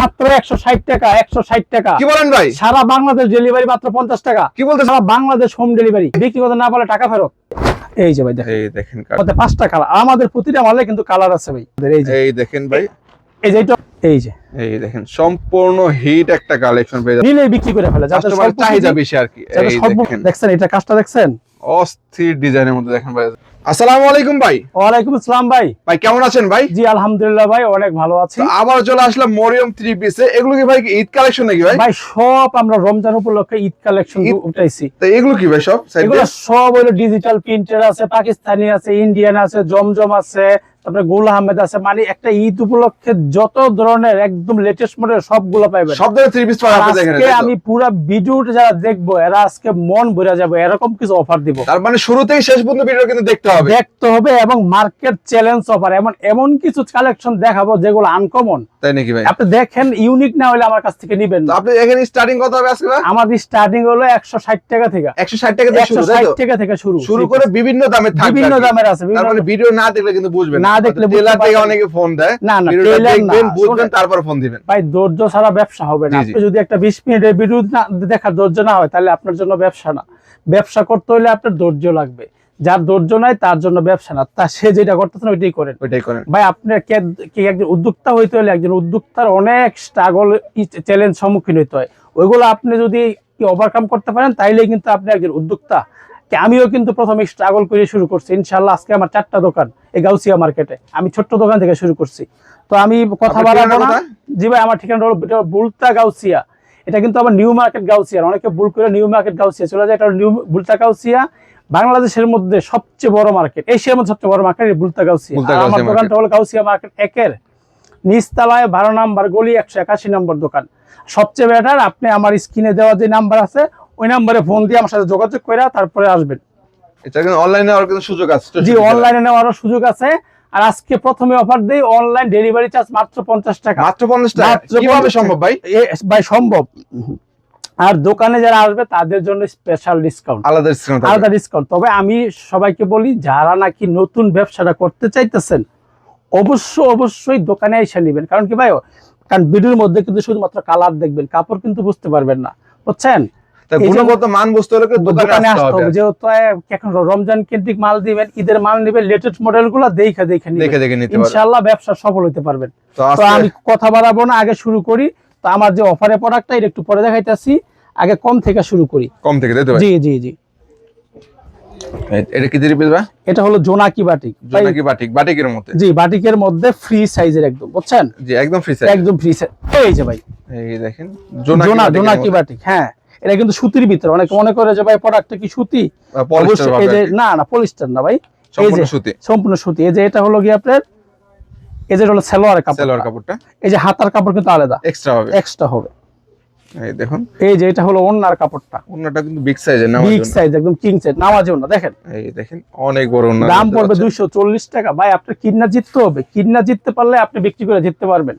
মাত্র 160 টাকা, 160 টাকা। কি বলেন ভাই? সারা বাংলাদেশ ডেলিভারি মাত্র 50 টাকা। কি বলতেছেন? সারা বাংলাদেশ হোম ডেলিভারি। বিক্রি করতে না পারলে টাকা ফেরত। এই যে ভাই দেখেন, এই দেখেন মধ্যে 5টা কালার। আমাদের প্রতিটা মালে কিন্তু কালার আছে ভাই। এই দেখেন ভাই, এই যে এই দেখেন সম্পূর্ণ হিট একটা কালেকশন পেয়ে যাচ্ছে। নিলে বিক্রি করে ফেলে, যাতে কাস্টমার চাহিদা বেশি আর কি। এই দেখেন, দেখছেন এটা কাজটা দেখছেন, অস্থির ডিজাইনের মধ্যে দেখেন ভাই। আসসালামু আলাইকুম ভাই। ওয়ালাইকুম আসসালাম ভাই। ভাই কেমন আছেন ভাই? জি আলহামদুলিল্লাহ ভাই, অনেক ভালো আছি। আবার চলে আসলাম মরিয়ম 3 পিসে। এগুলো কি ভাই ঈদ কালেকশন নাকি ভাই? ভাই সব আমরা রমজান উপলক্ষে ঈদ কালেকশন উঠাইছি। তো এগুলো কি ভাই সব? এগুলো সব হলো ডিজিটাল প্রিন্টের আছে, পাকিস্তানি আছে, ইন্ডিয়ান আছে, জমজম আছে, তারপরে গুল আহমেদ আছে। মানে একটা ঈদ উপলক্ষে যত ধরনের একদম লেটেস্ট মডেল সবগুলো পাবেন। সব ধরনের 3 পিস পাবেন আপনি দেখেন। আজকে আমি পুরো ভিডিওটা যারা দেখবো এরা আজকে মন ভরে যাবে, এরকম কিছু অফার দিব। তার মানে শুরু থেকে শেষ পর্যন্ত ভিডিও কিন্তু দেখতে হবে এবং মার্কেট চ্যালেঞ্জ অফার, এমন কিছু কালেকশন দেখাবো যেগুলো আনকমন। তাই নাকি ভাই? আপনি দেখেন, ইউনিক না হলে আমার কাছ থেকে নিবেন না। আপনি এখানে স্টার্টিং কত হবে আজকে ভাই? আমাদের স্টার্টিং হলো 160 টাকা থেকে। 160 টাকা থেকে শুরু, তাই তো? 160 টাকা থেকে শুরু করে বিভিন্ন দামে থাকবে। বিভিন্ন দামের আছে। তার মানে ভিডিও না দেখলে কিন্তু বুঝবেন না, দেখলে টেলার থেকে অনেকে ফোন দেয়। না না, ভিডিওটা টেলার দেখবেন, না, বুঝবেন, তারপর ফোন দিবেন। ভাই ধৈর্য ছাড়া ব্যবসা হবে না। আপনি যদি একটা 20 মিনিটের ভিডিও দেখার ধৈর্য না হয়, তাহলে আপনার জন্য ব্যবসা না। ব্যবসা করতে হলে আপনার ধৈর্য লাগবে। যার ধৈর্য নাই তার জন্য ব্যবসা না। তা সে যেটা করতেছেন ওইটাই করেন। ভাই আপনার একজন উদ্যোক্তা হইতে হলে একজন উদ্যোক্তার অনেক স্ট্রাগল, চ্যালেঞ্জ সম্মুখীন হইতে হয়। ওইগুলো আপনি যদি ওভারকাম করতে পারেন, তাইলে কিন্তু আপনি একজন উদ্যোক্তা। আমিও কিন্তু প্রথমে স্ট্রাগল করে শুরু করছি। ইনশাআল্লাহ আজকে আমার 4টা দোকান এই গাউসিয়া মার্কেটে। আমি ছোট্ট দোকান থেকে শুরু করছি। তো আমি কথা বাড়াবো না। জি ভাই, আমার ঠিকানা হলো বুলতা গাউসিয়া। এটা কিন্তু আমার নিউ মার্কেট গাউসিয়া, অনেকে ভুল করে নিউ মার্কেট গাউসিয়া চলে যায়। এটা নিউ বুলতা গাউসিয়া, বাংলাদেশের মধ্যে সবচেয়ে বড় মার্কেট, এশিয়ার মধ্যে সবচেয়ে বড় মার্কেট বুলতা গাউসিয়া। আমার দোকানটা হলো গাউসিয়া মার্কেট 1-এর নিচতলায় 12 নম্বর গলি, 181 নম্বর দোকান। সবচেয়ে বেটার আপনি আমার স্ক্রিনে দেওয়া যে নাম্বার আছে, ওই নাম্বারে ফোন দিয়ে আমার সাথে যোগাযোগ করে তারপরে আসবেন। এটা কিন্তু অনলাইনে নেওয়ার কিন্তু সুযোগ আছে। জি, অনলাইনে নেওয়ারও সুযোগ আছে। আর আজকে প্রথমে অফার দেই, অনলাইন ডেলিভারি চার্জ মাত্র 50 টাকা। মাত্র 50 টাকা কিভাবে সম্ভব ভাই? ভাই সম্ভব। আর দোকানে যারা আসবে তাদের জন্য স্পেশাল ডিসকাউন্ট, আলাদা ডিসকাউন্ট। তবে আমি সবাইকে বলি, যারা নাকি নতুন ব্যবসাটা করতে চাইতেছেন অবশ্যই দোকানে এসে নেবেন। কারণ কি ভাই, কারণ ভিডিওর মধ্যে কিন্তু শুধুমাত্র কালার দেখবেন, কাপড় কিন্তু বুঝতে পারবেন না, বুঝছেন? গুণগত মান বুঝতে হলে দোকানে আসতে হবে। যেহেতু এখন রমজান কেন্দ্রিক মাল দিবেন, ঈদের মাল নেবেন, লেটেস্ট মডেল গুলো দেখে ইনশাআল্লাহ ব্যবসা সফল হতে পারবেন। তো আমি কথা বাড়াবো না, আগে শুরু করি। তো আমার যে অফারের প্রোডাক্টটা এটা একটু পরে দেখাইতেছি, আগে কম থেকে শুরু করি। কম থেকে, তাই তো? জি জি জি। এটা কি দিরিপিস ভাই? এটা হলো জোনাকি বাটিক। জোনাকি বাটিক, বাটিকের মধ্যে? জি, বাটিকের মধ্যে ফ্রি সাইজের একদম, বুঝছেন? জি, একদম ফ্রি সাইজ, একদম ফ্রি সাইজ। এই যে ভাই, এই দেখেন জোনাকি বাটিক। হ্যাঁ, এটা কিন্তু সুতির ভিতরে। অনেকে মনে করে যে ভাই প্রোডাক্টটা কি সুতি, এই যে না না, পলিস্টার না ভাই, সম্পূর্ণ সুতি। সম্পূর্ণ সুতি। এই যে এটা হলো কি আপনার, এই যে হলো সালোয়ারের কাপড়টা। এই যে হাতার কাপড় কিন্তু আলাদা, এক্সট্রা হবে। এই দেখুন, এই যে এটা হলো ওন্নার কাপড়টা। ওন্নাটা কিন্তু বিগ সাইজের, বিগ সাইজ, একদম কিং সাইজ, নামাজে ওন্না। দেখেন, এই দেখেন অনেক বড় ওন্না। দাম পড়বে 240 টাকা। ভাই আপনার কিন্না জিততে হবে, কিন্না জিততে পারলে আপনি বিক্রি করে জিততে পারবেন।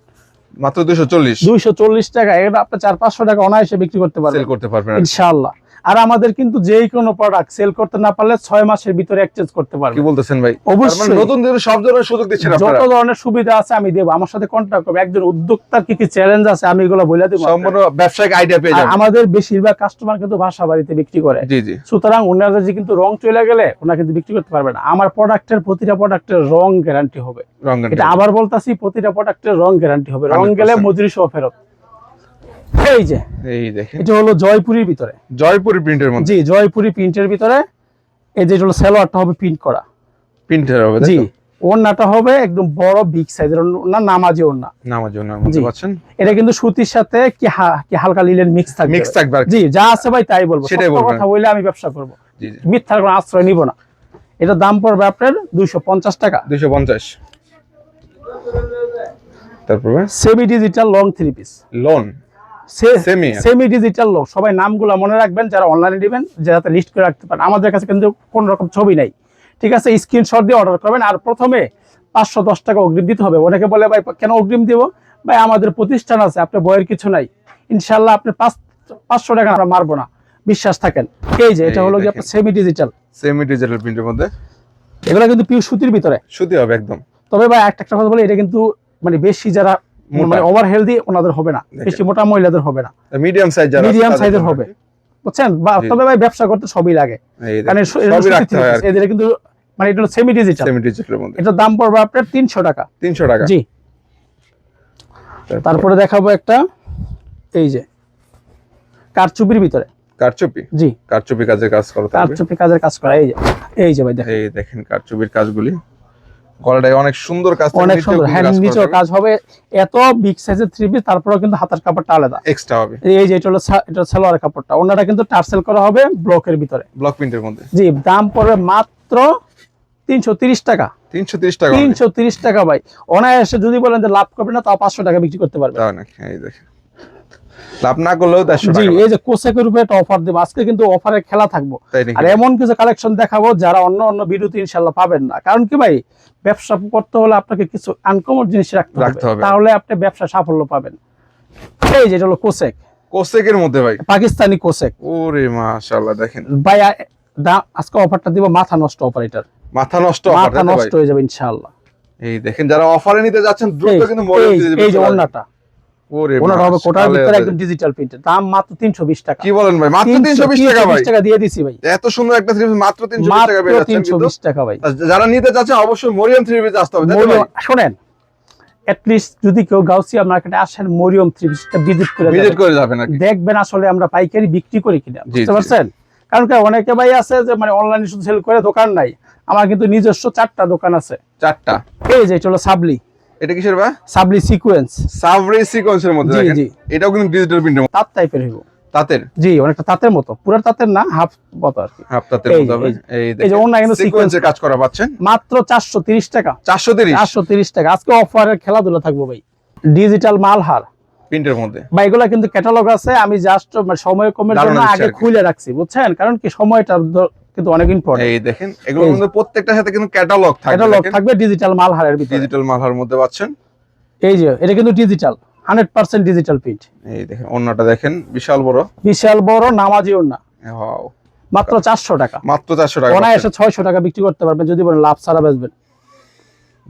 মাত্র 240 টাকা। এটা আপনি 400-500 টাকা অনায়াসে বিক্রি করতে পারবেন, সেল করতে পারবেন ইনশাআল্লাহ। আর আমাদের কিন্তু যেই কোনো প্রোডাক্ট সেল করতে না পারলে 6 মাসের ভিতরে এক্সচেঞ্জ করতে পারবেন। কি বলতেছেন ভাই? অবশ্যই, নতুন সব ধরনের সুযোগ দিচ্ছেন আপনারা। যত ধরনের সুবিধা আছে আমি দেব। আমার সাথে কন্টাক্ট করবে। একজন উদ্যোক্তার কি কি চ্যালেঞ্জ আছে আমি এগুলো বলে দেব, সম্পূর্ণ ব্যবসায়িক আইডিয়া পেয়ে যাবেন। আমাদের বেশিরভাগ কাস্টমার কিন্তু বাসা বাড়িতে বিক্রি করে। জি জি। সুতরাং ওনারা যে কিন্তু রং চলে গেলে ওনারা কিন্তু বিক্রি করতে পারবে না। আমার প্রোডাক্টের প্রতিটা প্রোডাক্টের রং গ্যারান্টি হবে। এটা আবার বলতাছি, প্রতিটা প্রোডাক্টের রং গ্যারান্টি হবে। রং গেলে মজুরি সহ ফেরত। এই যে, এই দেখেন, এটা হলো জয়পুরীর ভিতরে, জয়পুরি প্রিন্টের মধ্যে। জি, জয়পুরি প্রিন্টের ভিতরে। এই যে হলো সালোয়ারটা হবে প্রিন্ট করা, প্রিন্টার হবে। জি, ওন্নাটা হবে একদম বড় বিগ সাইজের ওন্না, নামাজি ওন্না। বুঝতে পারছেন? এটা কিন্তু সুতির সাথে কি হালকা লিলেন মিক্স থাকবে। জি, যা আছে ভাই তাই বলবো। সত্য কথা বললে আমি ব্যবসা করব। জি জি, মিথ্যার কোনো আশ্রয় নিব না। এটা দাম পড়বে আপনার 250 টাকা। 250। তারপরে semi digital long 3 piece. Long semi digital long. সবাই নামগুলো মনে রাখবেন যারা অনলাইনে দিবেন, যাতে লিস্ট করে রাখতে পারেন। আমাদের কাছে কিন্তু কোন রকম ছবি নাই, ঠিক আছে? স্ক্রিনশট দিয়ে অর্ডার করবেন। আর প্রথমে 510 টাকা অগ্রিম দিতে হবে। অনেকে বলে ভাই কেন অগ্রিম দিব? ভাই আমাদের প্রতিষ্ঠান আছে, আপনার বইয়ের কিছু নাই। ইনশাআল্লাহ আপনি 500 টাকা আমরা মারবো না, বিশ্বাস থাকেন। এই যে এটা হলো কি আপনার সেমি ডিজিটাল প্রিন্টের মধ্যে। এগুলো কিন্তু পিওর সুতির ভিতরে, সুতি হবে একদম। তবে ভাই একটা কথা বলি, এটা কিন্তু মানে বেশি যারা মানে ওভার হেলদি ওনাদের হবে না, বেশি মোটা মহিলাদের হবে না, মিডিয়াম সাইজ যারা মিডিয়াম সাইজের হবে, বুঝছেন? তবে ভাই ব্যবসা করতে সবই লাগে, কারণ সবই রাখতে হয় আর এদের কিন্তু মানে এটা সেমি ডিজিটাল, মধ্যে এটার দাম পড়বে আপনার 300 টাকা। 300 টাকা, জি। তারপরে দেখাবো একটা, এই যে কারচুপির ভিতরে, কারচুপি, জি কারচুপি কাজের কাজ করা, কারচুপি কাজের কাজ করা, এই যে ভাই দেখেন, এই দেখেন কারচুপির কাজগুলি, গলাটায় অনেক সুন্দর কাজ, অনেক সুন্দর, হ্যান্ড নিচেও কাজ হবে, এত বিগ সাইজের 3 পিস, তারপরেও কিন্তু হাতার কাপড়টা আলাদা এক্সট্রা হবে। এই যে এটা হলো সালোয়ার কাপড়টা, ওনাটা কিন্তু টার্সেল করা হবে ব্লকের ভিতরে, ব্লক প্রিন্টের মধ্যে। জি, দাম পড়বে মাত্র 330 টাকা। 330 টাকা, 330 টাকা ভাই, অনায়াসে যদি বলেন যে লাভ করবে না, তাও 500 টাকা বিক্রি করতে পারবে। তাও নাকি? এই দেখেন, লাভ না করলেও 150 জি, টাকা। এই যে কোসেকের উপরে একটা অফার দেব আজকে, কিন্তু অফারে খেলা থাকবো, তাই নাকি? আর এমন কিছু কালেকশন দেখাবো যারা অন্য অন্য ভিডিওতে ইনশাআল্লাহ পাবেন না। কারণ কি ভাই, ব্যবসা করতে হলে আপনাকে কিছু আনকমন জিনিস রাখতে হবে, তাহলে আপনি ব্যবসা সাফল্য পাবেন। এই যে এটা হলো কোসেক, কোসেকের মধ্যে ভাই, পাকিস্তানি কোসেক। ওরে মাশাআল্লাহ, দেখেন ভাই আজকে অফারটা দিব মাথা নষ্ট অফার, এটার মাথা নষ্ট অফার, মাথা নষ্ট হয়ে যাবে ইনশাআল্লাহ। এই দেখেন, যারা অফারে নিতে যাচ্ছেন দ্রুত কিন্তু মডেল দিয়ে দিবেন। এই যে ওন্নাটা, ওরে ওনার হবে কোটার ভিতরে একদম ডিজিটাল প্রিন্টের, দাম মাত্র 320 টাকা। কি বলেন ভাই, মাত্র 320 টাকা ভাই? 320 টাকা দিয়ে দিছি ভাই, এত সুন্দর একটা থ্রি পিস মাত্র 320 টাকা পেয়ে যাচ্ছেন। 320 টাকা ভাই। যারা নিতে চাচ্ছেন অবশ্যই মরিয়ম থ্রি পিস আসতে হবে, তাই তো ভাই? শুনেন, এট লিস্ট যদি কেউ গাউসিয়া মার্কেটে আসেন, মরিয়ম থ্রি পিসটা ভিজিট করে যাবেন আর কি, দেখবেন আসলে আমরা পাইকারি বিক্রি করি কিনা, জি, বুঝতে জি। পারছেন? কারণ কি অনেকে ভাই আছে যে মানে অনলাইনে শুধু সেল করে, দোকান নাই। আমার কিন্তু নিজস্ব 4টা দোকান আছে। 4টা? এই যে এটা হলো সাবলি, এটা কিসের ভাই? সাবলি সিকোয়েন্স, সাবরি সিকোয়েন্সের মধ্যে, জি, দেখেন জি। এটাও কিন্তু ডিজিটাল প্রিন্টের মধ্যে, তাঁত টাইপের হইব, তাঁতের, জি, অনেকটা তাঁতের মতো, পুরো তাঁতের না, হাফ মতো আর কি, হাফ তাঁতের এই মধ্যে হবে। এই যে ওন্না কিন্তু সিকোয়েন্সের কাজ করা পাচ্ছেন মাত্র 430 টাকা। 430 টাকা আজকে অফারের খেলাধুলা থাকবো ভাই। ডিজিটাল মালহার প্রিন্টের মধ্যে বা এগুলা কিন্তু ক্যাটালগ আছে, আমি জাস্ট সময় কমের জন্য আগে খুলে রাখছি, বুঝছেন? কারণ কি সময়টা কিন্তু অনেক ইম্পর্টেন্ট। এই দেখেন, এগুলোর মধ্যে প্রত্যেকটার সাথে কিন্তু ক্যাটালগ থাকবে ডিজিটাল মালহারের ভিতরে, ডিজিটাল মালহার মধ্যে পাচ্ছেন। এই যে এটা কিন্তু ডিজিটাল, 100% ডিজিটাল প্রিন্ট। এই দেখেন ওন্নাটা দেখেন, বিশাল বড় নামাজি ওন্না, ওয়াও, মাত্র 400 টাকা। মাত্র 400 টাকা, অনায়াসে 600 টাকা বিক্রি করতে পারবেন যদি বলেন লাভ ছাড়া বেচবেন।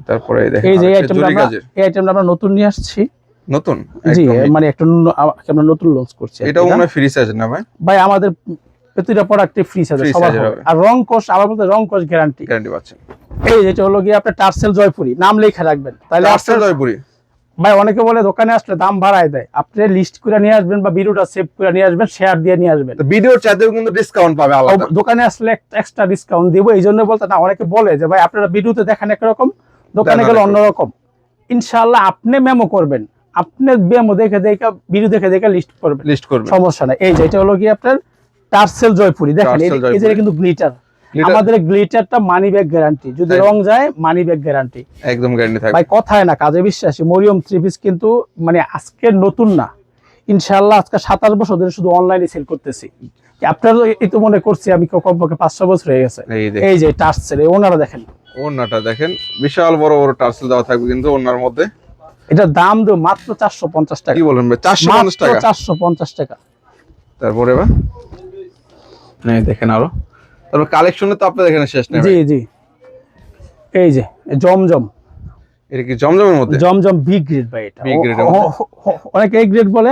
তারপরে এই দেখেন, এই যে আইটেমটা আমরা নতুন নিয়ে আসছি, নতুন, জি, মানে একটা আমরা নতুন লঞ্চ করছি। এটা মনে হয় ফ্রি সাইজ না ভাই? ভাই আমাদের প্রতিটা প্রোডাক্টে ফ্রি সাইজ সবার হবে, আর রং কোশ আবার বলতে রং কোশ গ্যারান্টি পাচ্ছেন। এই যেটা হলো গিয়ে আপনার টার্সেল জয়পুরি, নাম লেখা রাখবেন, তাহলে টার্সেল জয়পুরি। ভাই অনেকে বলে দোকানে আসলে দাম বাড়ায় দেয়, আপনি লিস্ট করে নিয়ে আসবেন বা ভিডিওটা সেভ করে নিয়ে আসবেন, শেয়ার দিয়ে নিয়ে আসবেন, ভিডিওর চাইতেও কিন্তু ডিসকাউন্ট পাবে আলাদা। দোকানে আসলে এক্সট্রা ডিসকাউন্ট দিব। এই জন্য বলতে না, অনেকে বলে যে ভাই আপনারা ভিডিওতে দেখেন একরকম, দোকানে গেলে অন্যরকম। ইনশাআল্লাহ আপনি মেমো করবেন, আপনি মেমো দেখে ভিডিও দেখে লিস্ট করবেন, সমস্যা নাই। এই যে এটা হলো কি আপনার টার্সেল জয়পুরি, দেখেন এই যে কিন্তু গ্লিটার, আমাদের গ্লিটারটা মানি ব্যাগ গ্যারান্টি, যদি রং যায় মানি ব্যাগ গ্যারান্টি, একদম গ্যারান্টি থাকবে ভাই, কথায় না কাজে বিশ্বাসী। মরিয়ম থ্রি পিস কিন্তু মানে আজকের নতুন না, ইনশাআল্লাহ আজকে 27 বছর ধরে শুধু অনলাইনে সেল করতেছি। আপনারা এই তো মনে করছি আমি কমপক্ষে 5-6 বছর হয়ে গেছে। এই যে টার্সেল, এই ওনারা দেখেন, ওন্নাটা দেখেন, বিশাল বড় টার্সেল দেওয়া থাকবে কিন্তু ওন্নার মধ্যে। এটার দাম দেব মাত্র 450 টাকা। কি বলেন ভাই, 450 টাকা? 450 টাকা। তারপরে ভাই এই দেখেন আরো, তারপর কালেকশনে তো আপনাদের এখানে শেষ নেই। জি জি, এই যে জমজম, এটা কি জমজমের মধ্যে? জমজম বি গ্রেড ভাই, এটা বি গ্রেডের মধ্যে, অনেকে এ গ্রেড বলে,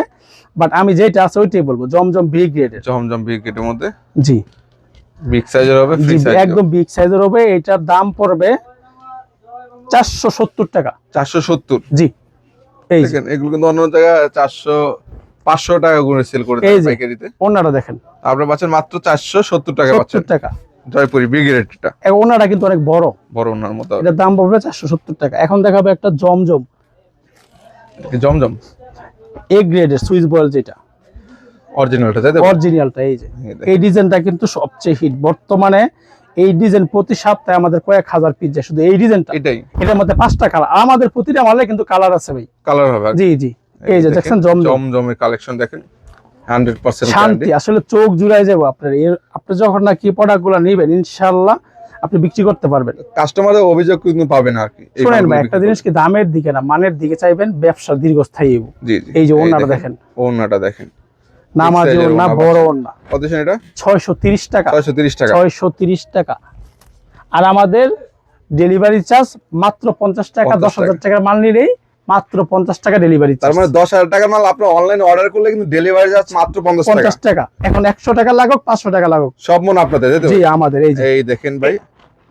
বাট আমি যেটা আছে ওইটাই বলবো, জমজম বি গ্রেডের। জমজম বি গ্রেডের মধ্যে, জি, বিগ সাইজের হবে, ফ্রি সাইজ, একদম বিগ সাইজের হবে। এটার দাম পড়বে 470 টাকা। 470? জি, এই দেখেন এগুলো কিন্তু অন্য জায়গায় 400-500 টাকা করে সেল করে এই যে পাইকারিতে, ওনারা দেখেন আপনারা পাচ্ছেন মাত্র 470 টাকা পাচ্ছেন। 70 টাকা জয়পুরি বি গ্রেডটা, ওনারা কিন্তু অনেক বড় ওনার মতো। এটার দাম পড়বে 470 টাকা। এখন দেখাবো একটা জমজম, জমজম এ গ্রেডের সুইস বয়েল, যেটা অরিজিনালটা, তাই তো? অরিজিনালটা। এই যে এই ডিজাইনটা কিন্তু সবচেয়ে হিট বর্তমানে। এই ডিজাইন প্রতি সপ্তাহে আমাদের কয়েক হাজার পিস যায়, শুধু এই ডিজাইনটা। এটার মধ্যে 5টা কালার, আমাদের প্রতিটা মালে কিন্তু কালার আছে ভাই, কালার হবে। জি জি, এই যে দেখছেন জমজমের কালেকশন দেখেন, 100% শান্তি, আসলে চোখ জুড়াই যাবো আপনার। আপনি যখন নাকি প্রোডাক্টগুলো নেবেন, ইনশাআল্লাহ আপনি বিক্রি করতে পারবেন, কাস্টমারের অভিযোগ কিন্তু পাবেন আর কি। শুনেন ভাই, একটা জিনিস কি দামের দিকে না মানের দিকে চাইবেন, ব্যবসা দীর্ঘস্থায়ী হবে। জি জি, এই যে ওন্নাটা দেখেন, ওন্নাটা দেখেন, নামাজি ওন্না, বড় ওন্না, কত এটা? 630 টাকা। 630 টাকা, 630 টাকা। আর আমাদের ডেলিভারি চার্জ মাত্র 50 টাকা। 10,000 টাকার মাল নিলেই মাত্র 50 টাকা ডেলিভারি। তার মানে 10,000 টাকার মাল আপনি অনলাইনে অর্ডার করলে কিন্তু ডেলিভারি চার্জ মাত্র 50 টাকা। 50 টাকা। এখন 100 টাকা লাগুক 500 টাকা লাগুক সব মন আপনাদের, তাই তো? জি আমাদের। এই যে এই দেখেন ভাই,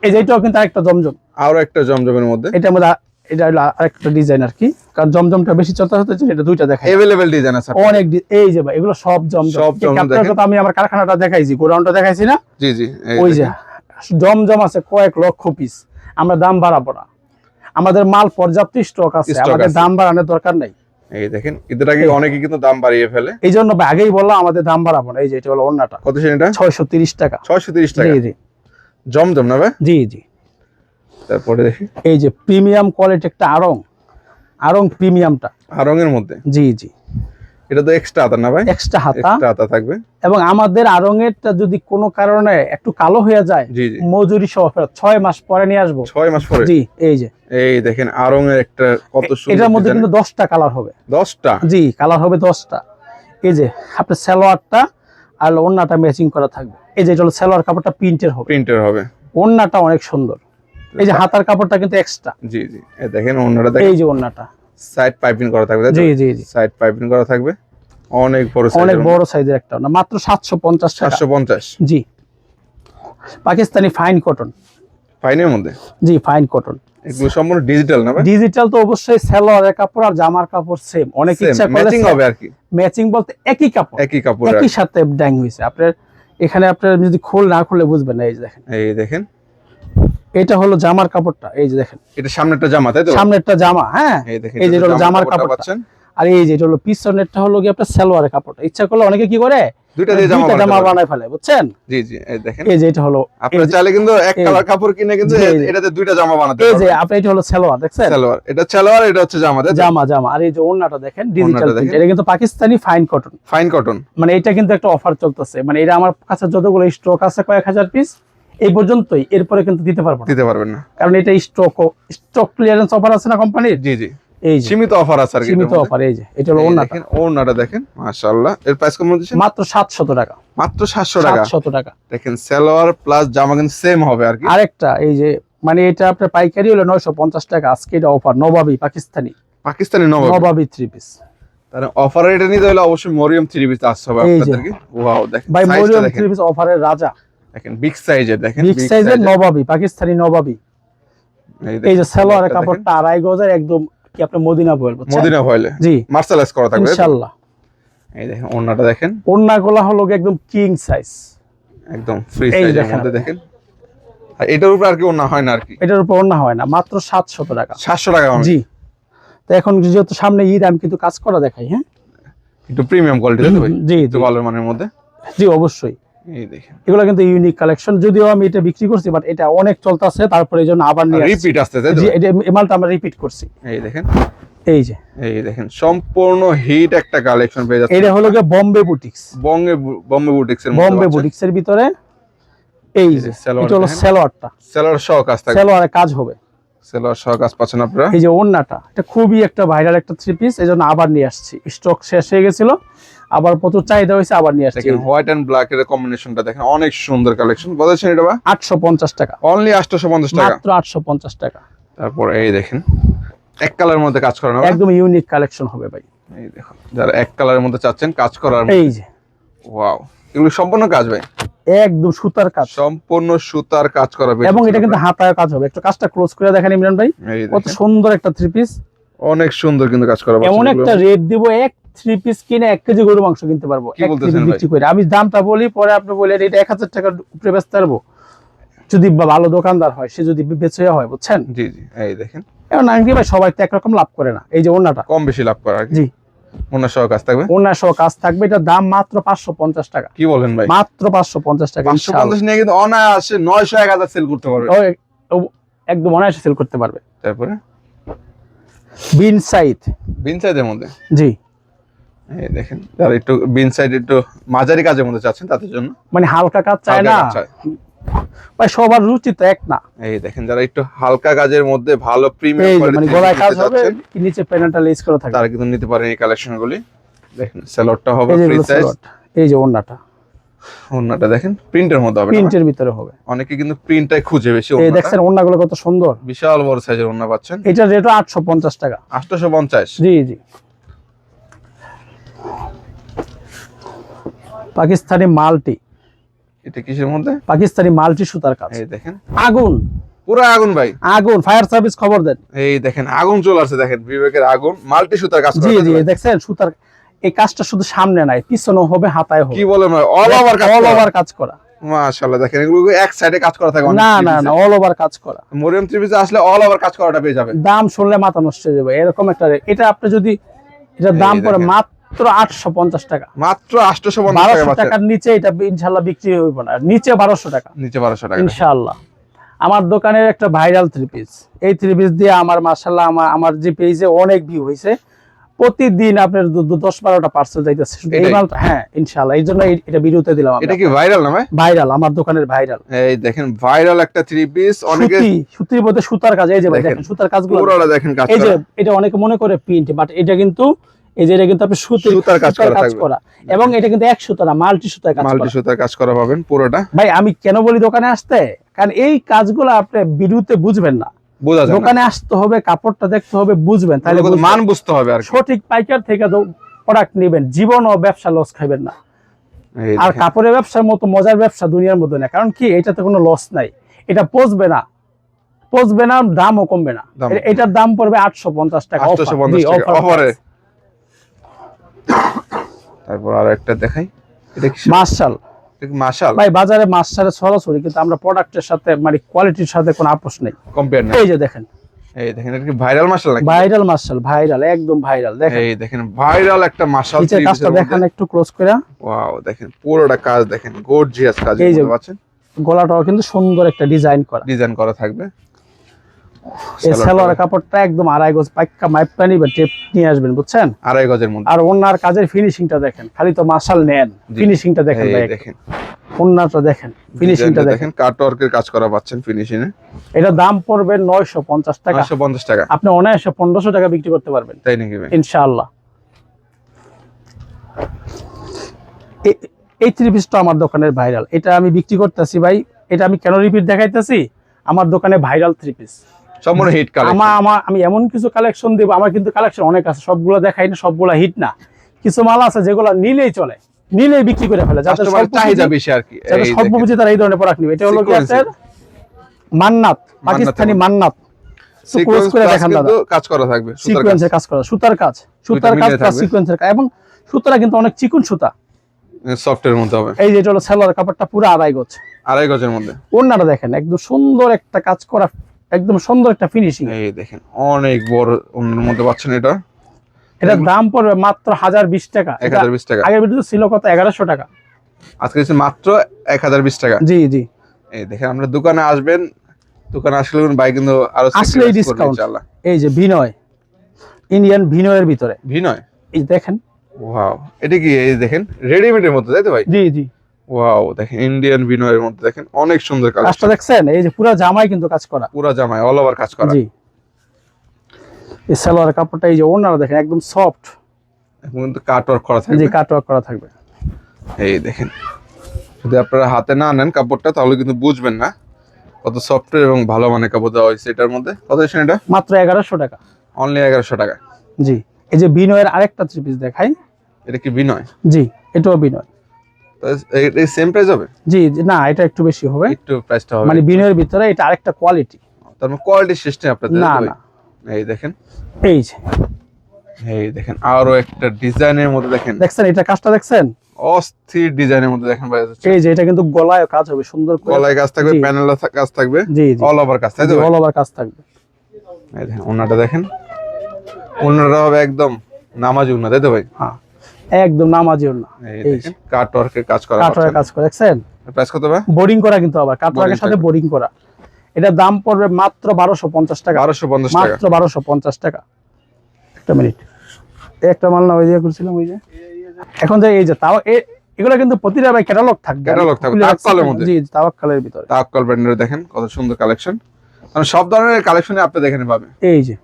এই যে এটাও কিন্তু আরেকটা জমজম, আরো একটা জমজমের মধ্যে। এটার মধ্যে এটা হলো আরেকটা ডিজাইন আর কি, কারণ জমজমটা বেশি চলতে হচ্ছে, এটা দুইটা দেখাই अवेलेबल ডিজাইন আছে অনেক। এই যে ভাই এগুলো সব জমজম। সব জমজম আপনার দেখেন। কথা আমি আমার কারখানাটা দেখাইছি, গোডাউনটা দেখাইছি না? জি জি, এই ওই যে দেখেন। জমজম আছে কয়েক লক্ষ পিস, আমরা দাম বাড়াবো না, আমাদের মাল পর্যাপ্ত স্টক আছে, স্টক আমাদের আছে। দাম বাড়ানোর দরকার নাই। এই দেখেন, ঈদের আগে অনেকে কিন্তু দাম বাড়িয়ে ফেলে, এই জন্য ভাই আগেই বললাম আমাদের দাম বাড়াবো না। এই যে এটা হলো ওন্নাটা, কত সেটা? 630 টাকা। 630 টাকা জি জি জমজম না ভাই? জি জি। তারপরে দেখি এই যে প্রিমিয়াম কোয়ালিটি একটা আড়ং, আড়ং প্রিমিয়ামটা। আরঙের মধ্যে, জি জি, এটা তো এক্সট্রা হাতা না ভাই? এক্সট্রা হাতা। এক্সট্রা হাতা থাকবে। এবং আমাদের আড়ংয়েরটা যদি কোনো কারণে একটু কালো হয়ে যায়, জি জি, মজুরি সহ ফেরত, 6 মাস পরে নিয়ে আসবো। 6 মাস পরে। জি এই যে এই দেখেন আরঙের একটা কত সুন্দর এটার মধ্যে ডিজাইন। কিন্তু 10টা কালার হবে। 10টা? জি কালার হবে 10টা। এই যে আপনার সালোয়ারটা আর ওড়নাটা ম্যাচিং করা থাকবে। এই যে এটা হলো সালোয়ার কাপড়টা প্রিন্টের হবে, প্রিন্টার হবে। ওড়নাটা অনেক সুন্দর। এই যে হাতার কাপড়টা কিন্তু এক্সট্রা। জি জি, এই দেখেন ওন্নাটা দেখেন, এই যে ওড়নাটা, সাইড পাইপিং করা থাকবে, তাই তো? জি জি জি, সাইড পাইপিং করা থাকবে, অনেক বড় সাইজ, অনেক বড় সাইজের একটা ওড়না, মাত্র 750 টাকা। 750। জি পাকিস্তানি ফাইন কটন। ফাইনের মধ্যে? জি ফাইন কটন। এগুলো সম্পূর্ণ ডিজিটাল না ভাই? ডিজিটাল তো অবশ্যই, সালোয়ারের কাপড় আর জামার কাপড় সেম। অনেক ইচ্ছা করে ম্যাচিং হবে আর কি। ম্যাচিং বলতে একই কাপড়, একই কাপড়, একই সাথে ড্যাং হইছে। আপনার এখানে আপনার যদি খোল না খুলে বুঝবেন না। এই যে দেখেন, এই দেখেন এটা হলো জামার কাপড়টা। এই যে দেখেন, এটা সামনেরটা জামা, তাই তো? সামনেরটা জামা, হ্যাঁ। এই দেখেন, এই যে এটা হলো জামার কাপড়টা কাপড়টা পাচ্ছেন। আর এই যে এটা হলো পিছনেরটা হলো কি আপনার সালোয়ারের কাপড়টা। ইচ্ছা করলে অনেকে কি করে দুইটা দিয়ে জামা দুইটা জামা বানাতে পারে। বানায় ফেলে, বুঝছেন? জি জি, এই দেখেন, এই যে এটা হলো, আপনারা চাইলে কিন্তু এক এই- কালার কাপড় কিনে কিন্তু জি, জি। এটাতে দুইটা জামা বানাতে এই যে পারবেন। আপনি এটা হলো সালোয়ার, দেখছেন? সালোয়ার, এটা সালোয়ার, এটা হচ্ছে জামা, তাই তো? জামা জামা। আর এই যে ওড়নাটা দেখেন, ডিজিটাল ওড়নাটা প্রিন্ট। দেখেন। এটা কিন্তু Pakistani fine cotton. Fine cotton. মানে এটা কিন্তু একটা অফার চলতেছে, মানে এটা আমার কাছে যতগুলো স্টক আছে কয়েক হাজার পিস এই পর্যন্তই, এরপরে কিন্তু দিতে পারবো না, দিতে পারবেন না, কারণ এটা স্টক ক্লিয়ারেন্স অফার আছে না কোম্পানির। জি জি, এই যে সীমিত অফার আছে আর কি। সীমিত অফার। এই যে এটা হলো এই ওড়নাটা, দেখেন ওড়নাটা দেখেন, মাশাআল্লাহ। এর প্রাইস কত দিচ্ছেন? মাত্র 700 টাকা। মাত্র 700 টাকা। 700 টাকা। দেখেন সালোয়ার প্লাস জামা কিন্তু সেম হবে আর কি। আরেকটা এই যে, মানে এটা আপনার পাইকারি হলো 950 টাকা, আজকে এটা অফার। নবাবী পাকিস্তানি, পাকিস্তানি নবাব। নবাবী 3 পিস। তাহলে অফার এটা নিতে হলে অবশ্যই মরিয়ম 3 পিস আসতে হবে এই যে। আপনাদেরকে। ওয়াও, দেখেন ভাই সাইজটা মরিয়ম দেখেন, 3 পিস অফারের রাজা। দেখেন বিগ সাইজের, দেখেন বিগ সাইজের নবাবী, পাকিস্তানি নবাবী। এই যে সালোয়ারের কাপড়টা আড়াই গজের, একদম কি আপনি মদিনা বল, বুঝছেন? মদিনা ফয়েলে জি মার্শালাইজ করা থাকবে, ইনশাআল্লাহ। এই দেখেন ওড়নাটা দেখেন, ওড়নাগুলো হলো একদম কিং সাইজ, একদম ফ্রি এই সাইজের দেখেন মধ্যে আপনি। দেখেন। আর এটার উপর আর কি ওড়না হয় না আর কি। এটার উপর ওড়না হয় না, মাত্র 700 টাকা। 700 টাকা হবে। জি। তো এখন যেহেতু সামনে ঈদ, আমি কিন্তু কাজ করা দেখাই। হ্যাঁ একটু প্রিমিয়াম কোয়ালিটি, তাই তো ভাই? জি একটু জি ভালো মানের মধ্যে। জি অবশ্যই। এই দেখেন এগুলো কিন্তু ইউনিক কালেকশন, যদিও আমি এটা বিক্রি করছি, বাট এটা অনেক চলতেছে, তারপরে এই জন্য আবার নিয়ে আসছি। রিপিট আসছে, তাই তো? জি এটা এই মালটা আমরা রিপিট করছি। এই দেখেন, এই যে এই দেখেন সম্পূর্ণ হিট একটা কালেকশন পেয়ে যাচ্ছে। এটা হলো গিয়ে বোম্বে বুটিক্স, বম্বে বুটিক্সের মধ্যে বোম্বে পাচ্ছেন। বুটিক্সের ভিতরে। এই এই যে যে সালোয়ার এটা হলো দেখেন। সালোয়ারটা, সেলার সহ কাজ থাকবে, সালোয়ারে কাজ হবে। সেলার সহ কাজ পাচ্ছেন আপনারা। এই যে ওড়নাটা, এটা খুবই একটা ভাইরাল একটা 3 পিস, এই জন্য আবার নিয়ে আসছি। স্টক শেষ হয়ে গেছিল, আবার প্রচুর চাহিদা হয়েছে, আবার নিয়ে আসছি। দেখেন হোয়াইট এন্ড ব্ল্যাক এর কম্বিনেশনটা দেখেন, অনেক সুন্দর কালেকশন। বলেছেন এটা বা 850 টাকা, অনলি 850 টাকা। মাত্র 850 টাকা। তারপর এই দেখেন এক কালারের মধ্যে কাজ করানো হবে। একদম ইউনিক কালেকশন হবে ভাই। এই দেখুন, যারা এক কালারের মধ্যে চাচ্ছেন কাজ করার, এই যে ওয়াও, এগুলো সম্পূর্ণ কাজ ভাই, একদম সুতার কাজ, সম্পূর্ণ সুতার কাজ করা পেয়ে এবং যাচ্ছেন এটা কিন্তু আপনারা। হাতায় কাজ হবে। একটু কাজটা ক্লোজ করে দেখেন ইমরান ভাই, এই কত দেখেন সুন্দর একটা 3 পিস। অনেক সুন্দর কিন্তু কাজ করা পাচ্ছেন এমন এগুলো। একটা রেট দিব, এক 3 পিস কিনে 1 কেজি গরু মাংস কিনতে পারবো। কি 1 বলতেছেন কেজি ভাই? বিক্রি করে আমি দামটা বলি, পরে আপনি বলেন এটা 1000 টাকার উপরে বেচতে পারবো, যদি ভালো দোকানদার হয়, সে যদি বেচে হয়, বুঝছেন? জি জি, এই দেখেন এখন আঙ্কি ভাই সবাই তো একরকম লাভ করে না। এই যে ওড়নাটা, কম বেশি লাভ করা আর কি। জি ওনার সহ কাজ থাকবে। ওড়না সহ কাজ থাকবে, এটার দাম মাত্র 550 টাকা, কি বলেন ভাই? মাত্র 550 টাকা। 550 নিয়ে কিন্তু অনায়াসে 900 1000 সেল করতে পারবে। ও একদম অনায়াসে সেল করতে পারবে। তারপরে বিন সাইড, বিন সাইডের মধ্যে জি এই দেখেন, যারা একটু বিন সাইড একটু মাঝারি কাজের মধ্যে চাচ্ছেন তাদের জন্য মানে হালকা কাজ চায় হালকা না কাজ চায়। ভাই, সবার রুচি তো এক না। এই দেখেন, যারা একটু হালকা কাজের মধ্যে ভালো এই প্রিমিয়াম যে মানে কোয়ালিটির গলায় কাজ নিতে হবে, চাচ্ছেন, নিচে প্যানেলটা লেস করা থাকবে। তারা কিন্তু নিতে পারেন এই কালেকশনগুলি। দেখেন সেলরটা হবে এই যে ফ্রি এগুলো সাইজ, সালোয়ার, এই যে ওড়নাটা ওন্নাটা দেখেন প্রিন্টের মধ্যে হবে না ভাই? প্রিন্টের ভিতরে হবে। অনেকে কিন্তু প্রিন্টটাই খুঁজে বেশি। এই ওন্নাটা দেখছেন ওন্নাগুলো কত সুন্দর, বিশাল বড় সাইজের ওন্না পাচ্ছেন। এটার রেটও 850 টাকা। 850। জি জি। পাকিস্তানি মাল্টি, এটা কিসের মধ্যে? পাকিস্তানি মাল্টি সুতার কাজ। এই দেখেন আগুন, পুরো আগুন ভাই। আগুন, ফায়ার সার্ভিস খবর দেন। এই দেখেন আগুন চলে আসছে, দেখেন বিবেকের আগুন, মাল্টি সুতার কাজ জি করা জি, ভাই। দেখছেন সুতার এই কাজটা শুধু সামনে নাই, পিছনেও হবে, হাতায় হবে। কি বলেন ভাই, অল ওভার কাজ অল করা। ওভার কাজ করা। মাশাআল্লাহ দেখেন এগুলো এক সাইডে কাজ করা থাকে অনেক না three না piece না, এ। অল ওভার কাজ করা। মরিয়ম থ্রি পিসে আসলে অল ওভার কাজ করাটা পেয়ে যাবেন। দাম শুনলে মাথা নষ্ট হয়ে যাবে, এরকম একটা rate। এটা আপনি যদি এটার এই দাম পড়ে দেখেন। মাত্র 850 টাকা। মাত্র 850 টাকা 1200 পাচ্ছেন। টাকার নিচে এটা ইনশাআল্লাহ বিক্রি হইব না, নিচে 1200 টাকা নিচে 1200 টাকা। ইনশাআল্লাহ। আমার দোকানের একটা ভাইরাল থ্রি পিস, এই থ্রি পিস দিয়ে আমার মাশাআল্লাহ আমার যে পেজে অনেক ভিউ হয়েছে, প্রতিদিন আপনার 10-12টা পার্সেল যাইতেছে শুধু এই এটাই? মাল। হ্যাঁ ইনশাআল্লাহ, এই জন্য এটা ভিডিওতে দিলাম। এটা কি ভাইরাল না ভাই? ভাইরাল, আমার দোকানের ভাইরাল। এই দেখেন ভাইরাল একটা থ্রি পিস। অনেকে সুতির মধ্যে সুতার কাজ। এই যে ভাই দেখেন, দেখেন সুতার কাজগুলো, পুরোটা দেখেন কাজ এই যে করা। এটা অনেকে মনে করে প্রিন্ট, বাট এটা কিন্তু এই যে এটা কিন্তু আপনি সুতার কাজ করা থাকবে। এবং এটা কিন্তু এক সুতা না, মাল্টি সুতার কাজ মাল্টি করা। সুতার কাজ করা পাবেন পুরোটা। ভাই আমি কেন বলি দোকানে আসতে, কারণ এই কাজগুলো আপনি ভিডিওতে বুঝবেন না, বোঝা যায় না। দোকানে আসতে হবে, কাপড়টা দেখতে হবে, বুঝবেন, তাহলে তাহলে বুঝবেন। মান বুঝতে হবে আর কি। সঠিক পাইকার থেকে প্রোডাক্ট নেবেন, জীবন ও ব্যবসা লস খাবেন না। এই আর দেখেন। কাপড়ের ব্যবসার মতো মজার ব্যবসা দুনিয়ার মধ্যে না, কারণ কি এটাতে কোনো লস নাই, এটা পচবে না, পচবে না, দামও কমবে না। দাম এটার দাম পড়বে 850 টাকা। 850 জি, টাকা offer অফারে। price। তারপর আর একটা দেখাই, এটা কি মার্শাল মাশাল ভাই, বাজারে মার্শালের সরাসরি, কিন্তু আমরা প্রোডাক্টের সাথে মানে কোয়ালিটির সাথে কোনো আপোষ নেই। কম্পেয়ার না। এই যে দেখেন এই দেখেন এটা কি ভাইরাল মাশাল নাকি? ভাইরাল মার্শাল, ভাইরাল, একদম ভাইরাল। দেখেন এই দেখেন ভাইরাল একটা মাশাল নিচের থ্রি কাজটা পিসের দেখেন মধ্যে। একটু ক্লোজ করে। ওয়াও দেখেন পুরোটা কাজ দেখেন, গর্জিয়াস কাজ এই যে বুঝতে পারছেন। গলাটাও কিন্তু সুন্দর একটা ডিজাইন করা। ডিজাইন করা থাকবে। এই সালোয়ার কাপড়টা একদম 2.5 গজ পাক্কা মাইপা নিবেন, টেপ নিয়ে আসবেন, বুঝছেন। 2.5 গজের মধ্যে। আর ওনার কাজের ফিনিশিংটা দেখেন, খালি তো মার্শাল নেন, জি। ফিনিশিংটা দেখেন এই ভাই, দেখেন ওনাটা দেখেন, ফিনিশিংটা ডিজাইনটা দেখেন। দেখেন, কাটওয়ার্কের কাজ করা পাচ্ছেন ফিনিশিং এ। এটা দাম পড়বে 950 টাকা। 950 টাকা। আপনি অনায়াসে 1500 টাকা বিক্রি করতে পারবেন তাই নাকি ভাই? ইনশাআল্লাহ। এই থ্রি পিসটা আমার দোকানের ভাইরাল, এটা আমি বিক্রি করতেছি ভাই। এটা আমি কেন রিপিট দেখাইতেছি, আমার দোকানে ভাইরাল থ্রি পিস সম্পূর্ণ হিট কালেকশন। আমি এমন কিছু কালেকশন দেব, আমার কিন্তু কালেকশন অনেক আছে, সবগুলো দেখাই না, সবগুলো হিট না। কিছু মাল আছে যেগুলো নিলেই চলে, নিলেই বিক্রি করে ফেলে, যাতে কাস্টমারের চাহিদা বেশি আর কি। এই সব দেখেন বুঝে তারা এই ধরনের প্রোডাক্ট নিবে। এটা হলো কি Sequence আপনার মান্নাত, পাকিস্তানি মান্নাত। সিকোয়েন্স করে কাজ দেখান দাদা, কিন্তু কাজ করা থাকবে, সুতার কাজ। সিকোয়েন্সের কাজ করা, সুতার কাজ, সুতার কাজ মিলে প্লাস থাকবে। সিকোয়েন্সের কাজ, এবং সুতাটা কিন্তু অনেক চিকন সুতা। সফটের মধ্যে হবে। এই যে এটা হলো সালোয়ার কাপড়টা পুরো 2.5 গজ। 2.5 গজের মধ্যে। ওন্নাটা দেখেন একদম সুন্দর একটা কাজ করা, একদম সুন্দর একটা ফিনিশিং। এই দেখেন অনেক বড় অন্যের মধ্যে পাচ্ছেন এটা। এটার দাম পড়বে মাত্র 1020 টাকা। 1020 টাকা। আগের ভিডিওতে ছিল কত, 1100 টাকা। আজকে হচ্ছে মাত্র 1020 টাকা। জি জি। এই দেখেন আমরা দোকানে আসবেন, দোকানে আসলে ভাই কিন্তু আরো আসলেই sacrifice করবে ডিসকাউন্ট। ইনশাআল্লাহ। এই যে ভিনয়, ইন্ডিয়ান ভিনয়ের ভিতরে, ভিনয়। এই দেখেন। ওয়াও এটা কি, এই দেখেন রেডিমেডের মধ্যে তাই তো ভাই? জি জি। ওয়াও দেখেন ইন্ডিয়ান ভিনয়ের মধ্যে দেখেন অনেক সুন্দর কাজ। কাজটা দেখছেন, এই যে পুরো জামাই কিন্তু কাজ করা। পুরো জামায় অল ওভার কাজ করা। জি। এই সালোয়ার কাপড়টা এই যে ওন্নাটা দেখেন একদম সফট। এখন কিন্তু কাট ওয়ার্ক করা জি, থাকবে। কাট ওয়ার্ক করা থাকবে। এই দেখেন যদি আপনারা হাতে না নেন কাপড়টা তাহলে কিন্তু বুঝবেন না কত সফটওয়্যার এবং ভালো মানের কাপড় দেওয়া হয়েছে এটার মধ্যে। কত দিচ্ছেন এটা? মাত্র 1100 টাকা। অনলি 1100 টাকা। জি। এই যে বিনয়ের আরেকটা থ্রি পিস দেখাই। এটা কি বিনয়? জি, এটাও বিনয়। তো এই সেম প্রাইস হবে? জি জি, না এটা একটু বেশি হবে, একটু প্রাইসটা হবে মানে বিনয়ের ভিতরে এটা আরেকটা কোয়ালিটি। তার মানে কোয়ালিটি সিস্টেম আপনাদের না তো ভাই? না, এই দেখেন, এই যে এই দেখেন আরো একটা ডিজাইনের মধ্যে দেখেন, দেখছেন এটা কাজটা দেখছেন, অস্থির ডিজাইনের মধ্যে দেখেন ভাই। এই যে এটা কিন্তু গলায় কাজ হবে সুন্দর করে, গলায় কাজ থাকবে, জি। প্যানেলে কাজ থাকবে, জি জি, অল ওভার কাজ তাই তো ভাই? অল ওভার কাজ থাকবে। এই দেখেন ওন্নাটা দেখেন, ওন্নাটা হবে একদম নামাজি ওন্না তাই তো ভাই? হ্যাঁ একদম নামাজি ওন্না। এই এই দেখেন কাট ওয়ার্কের কাজ করা কাট ওয়ার্কের কাজ করে দেখছেন, প্রাইস কত ভাই? বোরিং করা কিন্তু আবার কাট ওয়ার্কের সাথে থাকবে। বোরিং করা। এটা দাম পড়বে মাত্র 1250 টাকা। 1250 টাকা। মাত্র 1250 টাকা। একটা মিনিট, একটা মাল না ওই দিয়ে করছিলাম, ওই যে এখন যে এই যে তাও এগুলো কিন্তু প্রতিটা ভাই ক্যাটালগ থাকবে, ক্যাটালগ থাকবে, খুলে রাখছি। তাওয়াক্কালের মধ্যে। জি তাওয়াক্কালের ভিতরে। তাওয়াক্কাল ব্র্যান্ডের দেখেন কত সুন্দর কালেকশন, মানে সব ধরনের কালেকশনই আপনি দেখেন পাবেন। এই যে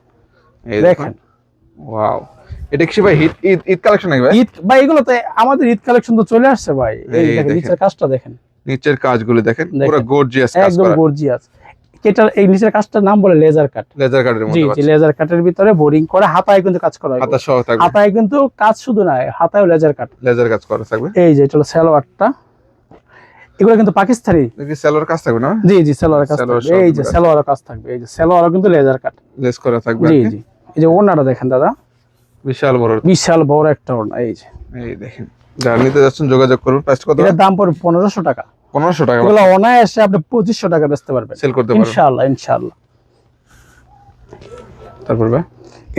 এই দেখেন, দেখেন ওয়াও, এটা কি ভাই ঈদ কালেকশন নাকি ভাই? ঈদ ভাই, এগুলো তো আমাদের ঈদ কালেকশন তো চলে আসছে ভাই। এই এই দেখেন দেখেন। নিচের কাজটা দেখেন, নিচের কাজগুলো দেখেন পুরো দেখেন। গর্জিয়াস কাজ একদম করা, গর্জিয়াস। এটার এই নিচের কাজটার নাম বলে লেজার কাট। লেজার কাটের জি মধ্যে জি, পাচ্ছেন। লেজার কাটের ভিতরে বোরিং করে হাতায় কিন্তু কাজ করা হয়। হাতা সহ থাকবে, হাতায় কিন্তু কাজ শুধু না, হাতায়ও লেজার কাট। লেজার কাজ করা থাকবে। এই যে এটা হলো সালোয়ারটা, এগুলো কিন্তু পাকিস্তানি। দেখি সেলোর কাজ থাকবে না? জি জি, সালোয়ারের কাজ সালোয়ার থাকবে। সহ এই যে থাকবে। সালোয়ারের কাজ থাকবে, এই যে সালোয়ারও কিন্তু লেজার কাট। লেস করা থাকবে জি আর কি। জি, এই যে ওড়নাটা দেখেন দাদা, বিশাল বড়। বিশাল বড় একটা ওড়না। এই যে এই দেখেন, যারা নিতে যাচ্ছেন যোগাযোগ করুন। প্রাইস কত? এটার দাম পড়বে 1500 টাকা। 1500 টাকা এগুলো অনায়াসে আপনি 2500 টাকা বেচতে পারবেন, সেল করতে পারবেন ইনশাআল্লাহ ইনশাআল্লাহ। তারপর ভাই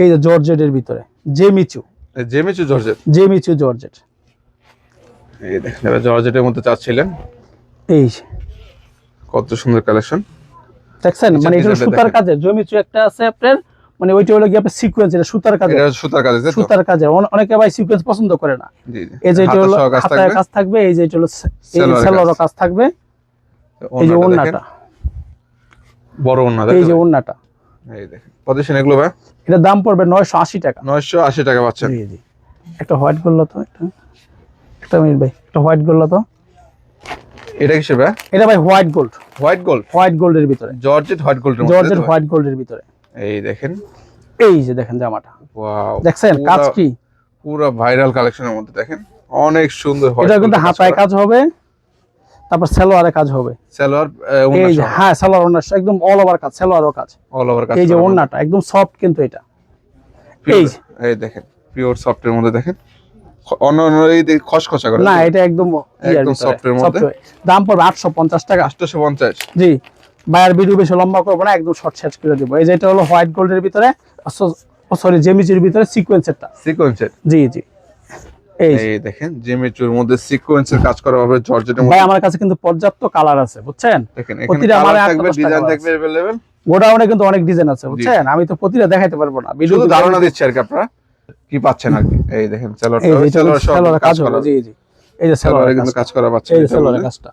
এই যে জর্জেটের ভিতরে জেমিচু, জেমিচু জর্জেট। জেমিচু জর্জেট। এই দেখেন, যারা জর্জেটের মধ্যে চাচ্ছিলেন, এই যে কত সুন্দর কালেকশন দেখছেন, মানে এটা ডিজাইনটা সুতার দেখেন। কাজে। জমিচু একটা আছে আপনার, মানে ওইটা হলো কি আপনার সিকোয়েন্স, এটা সুতার কাজে। এটা সুতার কাজ, তাই তো? সুতার কাজে অনেকে ভাই সিকোয়েন্স পছন্দ করে না। জি জি। এই যে এটা হাতা হলো সহ কাজ হাতায় থাকবে, কাজ থাকবে, এই যে এটা হলো সালোয়ারের সালোয়ারের কাজ থাকবে। এই যে ওড়নাটা দেখেন, ওড়নাটা, বড় ওড়না। এই যে ওড়নাটা, এই দেখেন পজিশন এগুলো ভাই এটার দাম পড়বে 980 টাকা। 980 টাকা পাচ্ছেন। জি জি। একটা হোয়াইট গোল্ড তো, একটা মিনিট ভাই, একটা হোয়াইট গোল্ড তো। এটা কিসের ভাই? এটা ভাই white gold, white gold, white গোল্ডের ভিতরে, জর্জেট হোয়াইট গোল্ডের মধ্যে, জর্জেট তাই তো? হোয়াইট গোল্ডের ভিতরে। এই দেখেন, এই যে দেখেন জামাটা, ওয়াও, দেখছেন কাজ কি? পুরো ভাইরাল কালেকশনের মধ্যে দেখেন, অনেক সুন্দর। এটা কিন্তু হাতায় কাজ হবে, তারপর সালোয়ারে কাজ হবে। সালোয়ার এই যে হ্যাঁ, সালোয়ার ওড়না একদম অল ওভার কাজ, সালোয়ারও কাজ। অল ওভার কাজ এই যে করা ওড়নাটা একদম সফট কিন্তু এটা। pure, এই যে। এই দেখেন পিওর সফটের মধ্যে দেখেন, অন্য অন্য এই খসখসা করে না, এটা একদম একদম সফটের মধ্যে। দাম পড়বে 850 টাকা। 850। জি, বায়ার ভিডিও বেশি লম্বা করবো না, একদম শর্ট শেষ করে দেবো। এই যে এটা হলো হোয়াইট গোল্ডের ভিতরে, সরি জেমিচির ভিতরে সিকোয়েন্সেরটা। সিকোয়েন্সের। জি জি, এই যে। এই দেখেন জিমিচুর মধ্যে সিকোয়েন্সের কাজ করা হবে জর্জেটের ভাই মধ্যে। আমার কাছে কিন্তু পর্যাপ্ত কালার আছে, বুঝছেন? দেখেন এখানে প্রতিটা কালার মালে থাকবে, 8-10 ডিজাইন টাকা থাকবে अवेलेबल। গোডাউনে কিন্তু অনেক ডিজাইন আছে, বুঝছেন? আমি তো প্রতিটা দেখাইতে পারবো না, ভিডিও শুধু ধারণা দিচ্ছি আর কি, আপনারা কি পাচ্ছেন আর কি। এই দেখেন এই যে সালোয়ারটা, এটা সালোয়ার সব সালোয়ারের কাজ কাজ করা হবে। জি জি, এই যে সালোয়ারে সালোয়ারের কিন্তু কাজ করা পাচ্ছেন। এই যে এটার সালোয়ারের মধ্যে। কাজটা,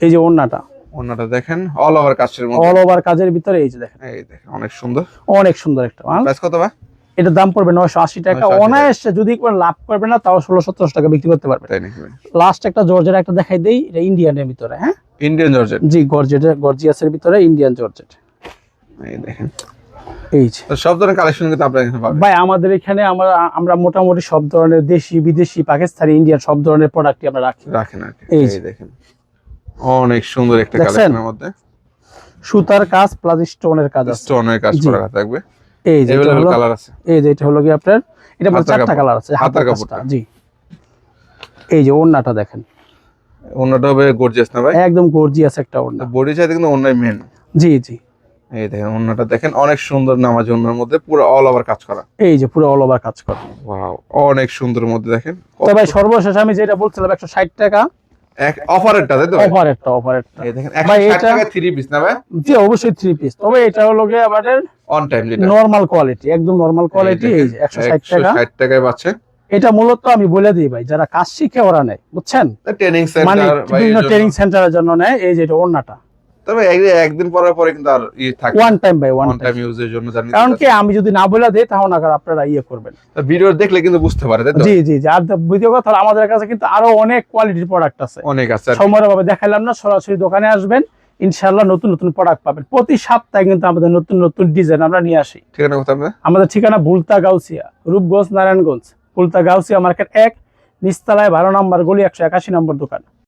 এই যে ওড়নাটা ওড়নাটা দেখেন অল ওভার কাজের মধ্যে, অল ওভার কাজের ভিতরে। এই যে দেখেন, এই দেখেন অনেক সুন্দর। অনেক সুন্দর একটা মাল। প্রাইস কত ভাই? এটার দাম পড়বে 980 টাকা। 980 অনায়াসে যদি কোনো লাভ করবে না, তাও 1600-1700 টাকা বিক্রি করতে পারবে। তাই নাকি ভাই? লাস্ট একটা জর্জেট একটা দেখাই দেই, এটা ইন্ডিয়ানের ভিতরে। হ্যাঁ, ইন্ডিয়ান জর্জেট। জি, গর্জিয়াসের ভিতরে ইন্ডিয়ান জর্জেট। এই দেখেন, এই যে তো সব ধরনের কালেকশন কিন্তু আপনারা এখানে পাবেন ভাই আমাদের এখানে আমরা মোটামুটি সব ধরনের দেশি বিদেশি পাকিস্তানি ইন্ডিয়ান সব ধরনের প্রোডাক্টই আমরা রাখি। রাখেন আর কি। এই এই যে। দেখেন অনেক সুন্দর একটা দেখছেন? কালেকশনের মধ্যে সুতার কাজ প্লাস স্টোনের কাজ আছে। স্টোনের কাজ জি। করা থাকবে, এই যে এটা अवेलेबल হলো, কালার আছে। এই যে এটা হলো কি আপনার, এটা মানে হাতার 4টা কাপড়। কালার আছে, হাতার হাতার কাপড়টা। কাপড়টা। জি, এই যে ওড়নাটা দেখেন, ওড়নাটা হবে গর্জিয়াস না ভাই? একদম গর্জিয়াস একটা ওড়না। বডি চাইতে কিন্তু ওড়নাই মেন। জি জি, এই দেখেন ওড়নাটা দেখেন অনেক সুন্দর, নামাজি ওড়নার মধ্যে পুরো অল ওভার কাজ করা। এই যে পুরো অল ওভার কাজ করা। ওয়াও, অনেক সুন্দর মধ্যে দেখেন। তো ভাই সর্বশেষ আমি যেটা বলছিলাম 160 টাকা এক অফারেরটা তাই তো? অফারেরটা এই দেখেন ভাই 160 এটা, টাকা 3 পিস না ভাই? জি অবশ্যই 3 পিস। তবে এটা হলো কি আমাদের অন টাইম যেটা নরমাল কোয়ালিটি, একদম নরমাল কোয়ালিটি। এই যে 160 টাকা। 160 টাকায় পাচ্ছেন। এটা মূলত আমি বলে দিই ভাই, যারা কাজ শিখে ওরা নেয়, বুঝছেন? ট্রেনিং মানে সেন্টার ভাই, বিভিন্ন ট্রেনিং সেন্টারের জন্য নেয়। এই যে এটা ওড়নাটা তবে একদিন পরে পরে কিন্তু আর থাকে ওয়ান টাইম ভাই, ওয়ান অন টাইম টাইম। ইউজের জন্য জানি। কারণ কি আমি যদি না বলে দেই তাহলে আবার আপনারা ইয়ে করবেন। ভিডিও দেখলে কিন্তু বুঝতে পারে তাই তো? জি জি জি, আর ভিডিও কথা হলো, আমাদের কাছে কিন্তু আরো অনেক কোয়ালিটির প্রোডাক্ট আছে। অনেক আছে আর কি। সময়ের ভাবে দেখাইলাম না, সরাসরি দোকানে আসবেন, ইনশাআল্লাহ নতুন নতুন প্রোডাক্ট পাবেন। প্রতি সপ্তাহে কিন্তু আমাদের নতুন নতুন ডিজাইন আমরা নিয়ে আসি। ঠিকানা কোথায় আপনার? আমাদের ঠিকানা ভুলতা গাউসিয়া, রূপগঞ্জ, নারায়ণগঞ্জ। ভুলতা গাউসিয়া মার্কেট 1, নিচতলায় 12 নম্বর গলি, 181 নম্বর দোকান।